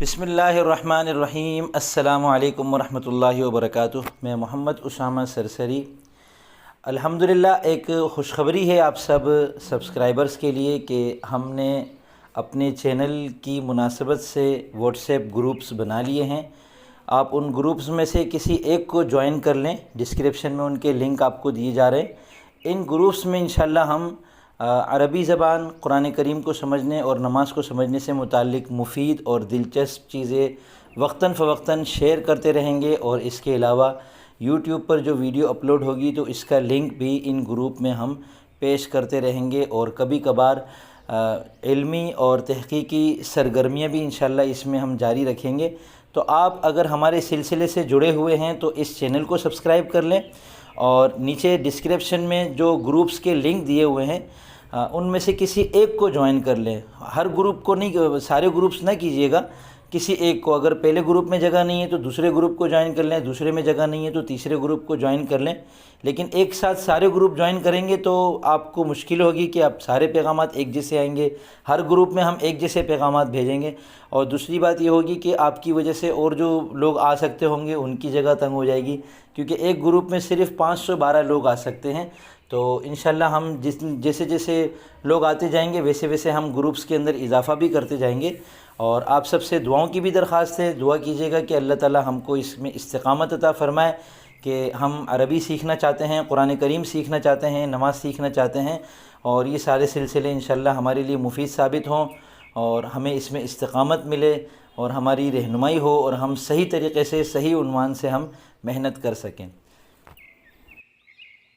بسم اللہ الرحمن الرحیم۔ السلام علیکم ورحمۃ اللہ وبرکاتہ۔ میں محمد اسامہ سرسری۔ الحمدللہ ایک خوشخبری ہے آپ سب سبسکرائبرز کے لیے کہ ہم نے اپنے چینل کی مناسبت سے واٹس ایپ گروپس بنا لیے ہیں۔ آپ ان گروپس میں سے کسی ایک کو جوائن کر لیں، ڈسکرپشن میں ان کے لنک آپ کو دیے جا رہے ہیں۔ ان گروپس میں انشاءاللہ ہم عربی زبان، قرآن کریم کو سمجھنے اور نماز کو سمجھنے سے متعلق مفید اور دلچسپ چیزیں وقتاً فوقتاً شیئر کرتے رہیں گے، اور اس کے علاوہ یوٹیوب پر جو ویڈیو اپلوڈ ہوگی تو اس کا لنک بھی ان گروپ میں ہم پیش کرتے رہیں گے، اور کبھی کبھار علمی اور تحقیقی سرگرمیاں بھی انشاءاللہ اس میں ہم جاری رکھیں گے۔ تو آپ اگر ہمارے سلسلے سے جڑے ہوئے ہیں تو اس چینل کو سبسکرائب کر لیں، اور نیچے ڈسکرپشن میں جو گروپس کے لنک دیے ہوئے ہیں ان میں سے کسی ایک کو جوائن کر لیں۔ ہر گروپ کو نہیں، سارے گروپس نہ کیجیے گا، کسی ایک کو۔ اگر پہلے گروپ میں جگہ نہیں ہے تو دوسرے گروپ کو جوائن کر لیں، دوسرے میں جگہ نہیں ہے تو تیسرے گروپ کو جوائن کر لیں۔ لیکن ایک ساتھ سارے گروپ جوائن کریں گے تو آپ کو مشکل ہوگی کہ آپ سارے پیغامات ایک جیسے آئیں گے۔ ہر گروپ میں ہم ایک جیسے پیغامات بھیجیں گے، اور دوسری بات یہ ہوگی کہ آپ کی وجہ سے اور جو لوگ آ سکتے ہوں گے ان کی جگہ تنگ ہو جائے گی، کیونکہ ایک گروپ میں صرف 512 لوگ آ سکتے ہیں۔ تو انشاءاللہ ہم جیسے جیسے لوگ آتے جائیں گے ویسے ویسے ہم گروپس کے اندر اضافہ بھی کرتے جائیں گے۔ اور آپ سب سے دعاؤں کی بھی درخواست ہے، دعا کیجیے گا کہ اللہ تعالی ہم کو اس میں استقامت عطا فرمائے، کہ ہم عربی سیکھنا چاہتے ہیں، قرآن کریم سیکھنا چاہتے ہیں، نماز سیکھنا چاہتے ہیں، اور یہ سارے سلسلے انشاءاللہ ہمارے لیے مفید ثابت ہوں، اور ہمیں اس میں استقامت ملے، اور ہماری رہنمائی ہو، اور ہم صحیح طریقے سے صحیح عنوان سے ہم محنت کر سکیں۔